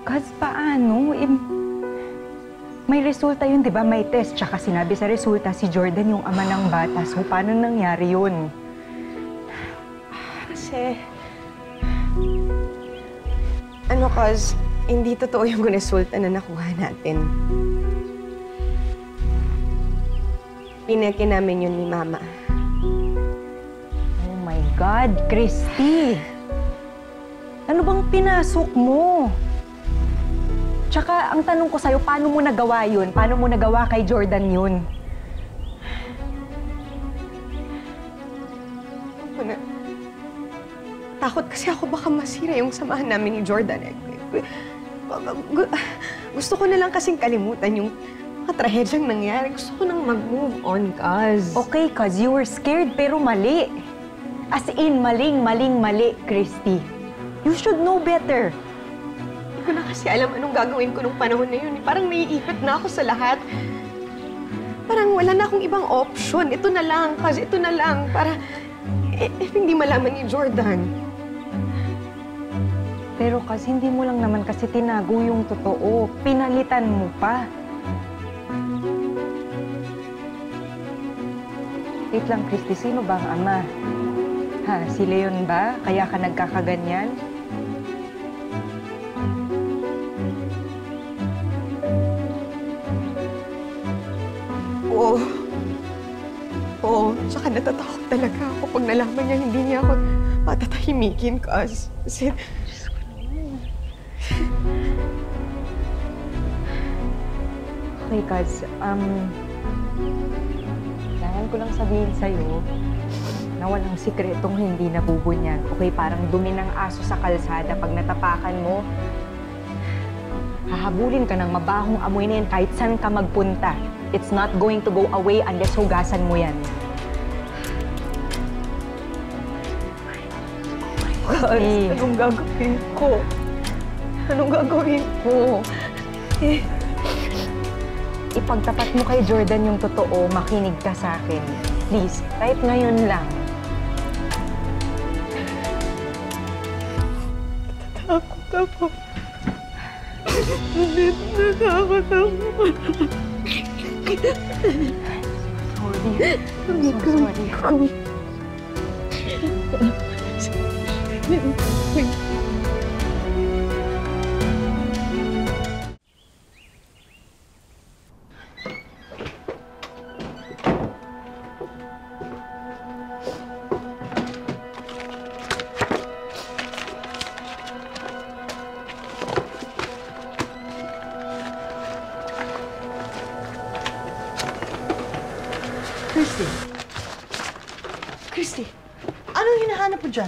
Kasi paano? May resulta yun, di ba? May test. Tsaka sinabi sa resulta, si Jordan yung ama ng bata. So, paano nangyari yun? Kasi... Cause hindi totoo yung resulta na nakuha natin. Pineke namin yun ni Mama. Oh my God, Christy! Ano bang pinasok mo? Tsaka, ang tanong ko sa'yo, paano mo nagawa yun? Paano mo nagawa kay Jordan yun? Takot kasi ako baka masira yung samahan namin ni Jordan. Gusto ko na lang kasing kalimutan yung mga trahedyang nangyari. Gusto ko nang mag-move on, Kaz. Okay, Kaz, you were scared pero mali. As in, mali, Christy. You should know better. Hindi ko na kasi alam anong gagawin ko nung panahon na yun. Parang naiipit na ako sa lahat. Parang wala na akong ibang option. Ito na lang, Kaz, ito na lang. Para hindi malaman ni Jordan. Pero kasi hindi mo lang naman kasi tinago yung totoo. Pinalitan mo pa. Wait lang, Christy, sino ba ang ama? Ha, si Leon ba? Kaya ka nagkakaganyan? Oo. Oo, tsaka natatakot talaga ako pag nalaman niya hindi niya ako patatahimikin, Kaz. Kasi... Okay, Kaz, kailangan ko lang sabihin sa'yo na walang sikretong hindi nabubunyag. Okay, parang dumi ng aso sa kalsada. Pag natapakan mo, hahabulin ka ng mabahong amoy na yan kahit saan ka magpunta. It's not going to go away unless hugasan mo yan. Kaz, anong gagawin ko? Anong gagawin ko? Ipagtapat mo kay Jordan yung totoo, makinig ka sa akin. Please, kahit ngayon lang. Natatakot ako. Natatakot ako. Sorry. I'm so sorry. Christy, anong hinahanap mo dyan?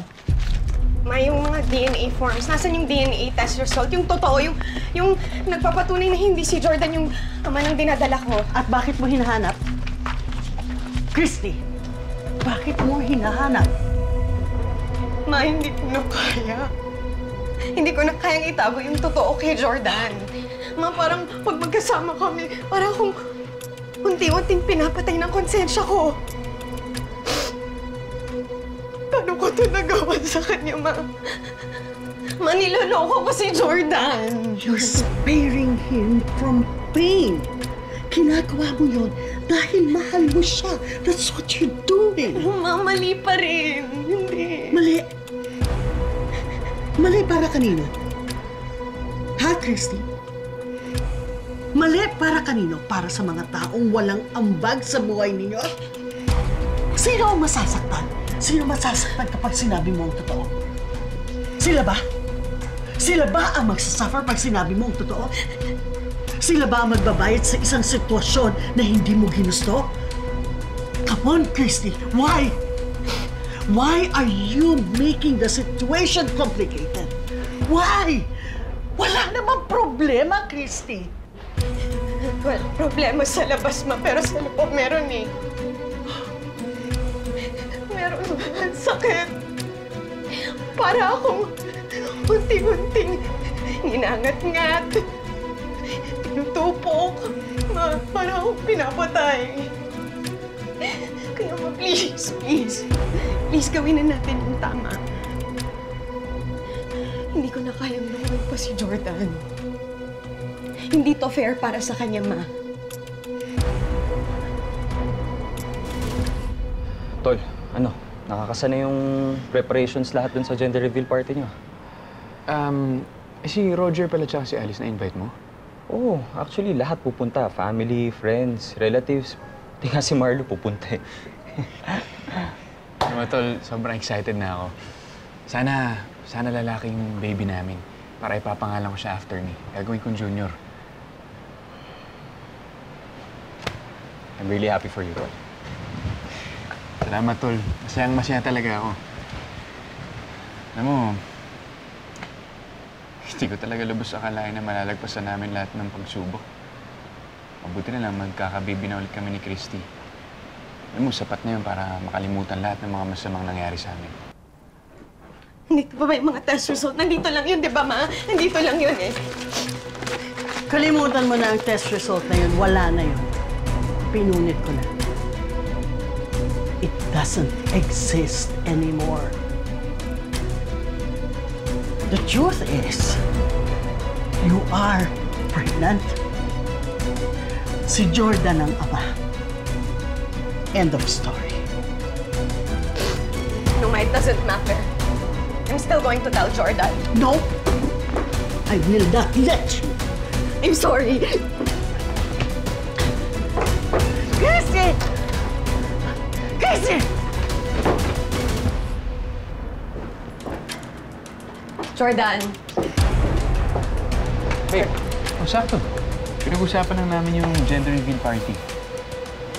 Yung mga DNA forms. Nasaan yung DNA test result? Yung totoo, yung nagpapatunay na hindi si Jordan yung ama ng dinadala ko. At bakit mo hinahanap? Christy, bakit mo hinahanap? Ma, hindi ko na kaya. Hindi ko na kayang itago yung totoo kay Jordan. Ma, parang pag magkasama kami, parang akong unti-unting pinapatay ng konsensya ko. Paano ko ito nagawa sa kanya, Ma? Ma, niloloko ko si Jordan. You're sparing him from pain. Ginagawa mo yun dahil mahal mo siya. That's what you're doing. Ma, mali pa rin. Hindi. Mali. Mali para kanino? Ha, Christy? Mali para kanino? Para sa mga taong walang ambag sa buhay ninyo? Sino ang masasaktan? Sino masasaktan kapag sinabi mo ang totoo? Sila ba? Sila ba ang magsasuffer pag sinabi mo ang totoo? Sila ba ang magbabayad sa isang sitwasyon na hindi mo ginusto? Come on, Christy. Why? Why are you making the situation complicated? Why? Wala namang problema, Christy. Walang problema sa labas, Ma, pero sa loob meron eh. Meron ang sakit. Para akong unti-unting ninangat-ngat. Tinutupok. Ma, para akong pinapatay. Kaya Ma, please, please. Please, gawin na natin yung tama. Hindi ko na kayang buhay pa si Jordan. Hindi to fair para sa kanya, Ma. Tol, ano? Nakakasana yung preparations lahat dun sa gender reveal party niyo. Si Roger pala tsaka si Alice na invite mo? Oo, actually lahat pupunta. Family, friends, relatives. Di nga si Marlo pupunta eh. Ano, Tol, sobrang excited na ako. Sana lalaking baby namin. Para ipapangalan ko siya after me. Gagawin kong junior. I'm really happy for you, Tol. Salamat, Tol. Masayang-masaya talaga ako. Alam mo, hindi ko talaga lubos akalain na malalagpasan namin lahat ng pagsubok. Mabuti na lang magkakabibi na ulit kami ni Christy. Alam mo, sapat na yun para makalimutan lahat ng mga masamang nangyari sa amin. Nandito pa ba yung mga test result? Nandito lang yun, di ba, Ma? Nandito lang yun eh. Kalimutan mo na ang test result na yun. Wala na yun. Pinunit ko na. It doesn't exist anymore. The truth is, you are pregnant. Si Jordan ang ama. End of story. No, Ma, it doesn't matter. I'm still going to tell Jordan. No! I will not let you. I'm sorry. Chrissy! Chrissy! Jordan, Babe, sakto. Pinag-usapan lang namin yung gender reveal party.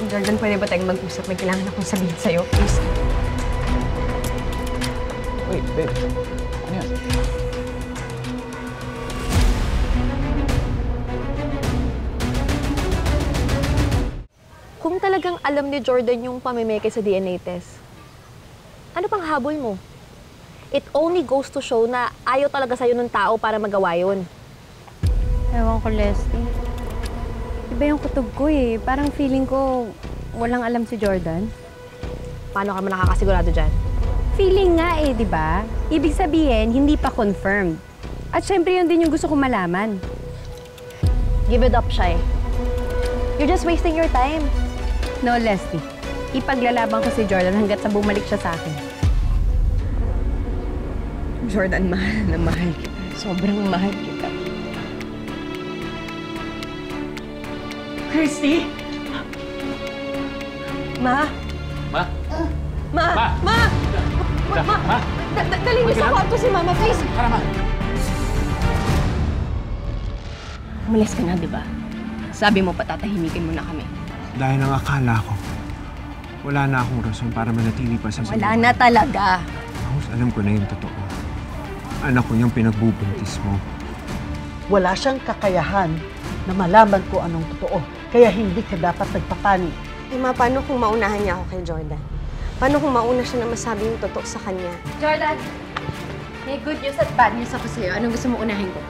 Jordan, pwede ba tayong mag-usap? May kailangan akong sabihin sa'yo, please. Wait, babe. Ano yan? Kung talagang alam ni Jordan yung pamimeke sa DNA test, ano pang habol mo? It only goes to show na ayaw talaga sa'yo ng tao para magawa yun. Ewan ko, Leslie. Iba yung kutob ko eh. Parang feeling ko walang alam si Jordan. Paano ka man nakakasigurado dyan? Feeling nga eh, di ba? Ibig sabihin, hindi pa confirmed. At syempre yun din yung gusto kong malaman. Give it up, Shai. You're just wasting your time. No, Leslie. Ipaglalaban ko si Jordan hanggat sa bumalik siya sa akin. Jordan, mahal na mahal kita. Sobrang mahal kita. Christy! Ma? Ma? Ma? Ma? Ma? Ma? Dali niyo sa kwarto si Mama, please. Tara, Ma. Umalis ka na, di ba? Sabi mo, patatahimikin mo na kami. Dahil ang akala ko, wala na akong rason para manatili pa sa Wala na talaga. Tapos alam ko na yung totoo. Anak ko yung pinagbubuntis mo. Wala siyang kakayahan na malaman ko anong totoo. Kaya hindi ka dapat nagpapanik. Ma, paano kung maunahan niya ako kay Jordan? Paano kung mauna siya na masabi yung totoo sa kanya? Jordan, may good news at bad news ako sa'yo. Anong gusto mo unahin ko?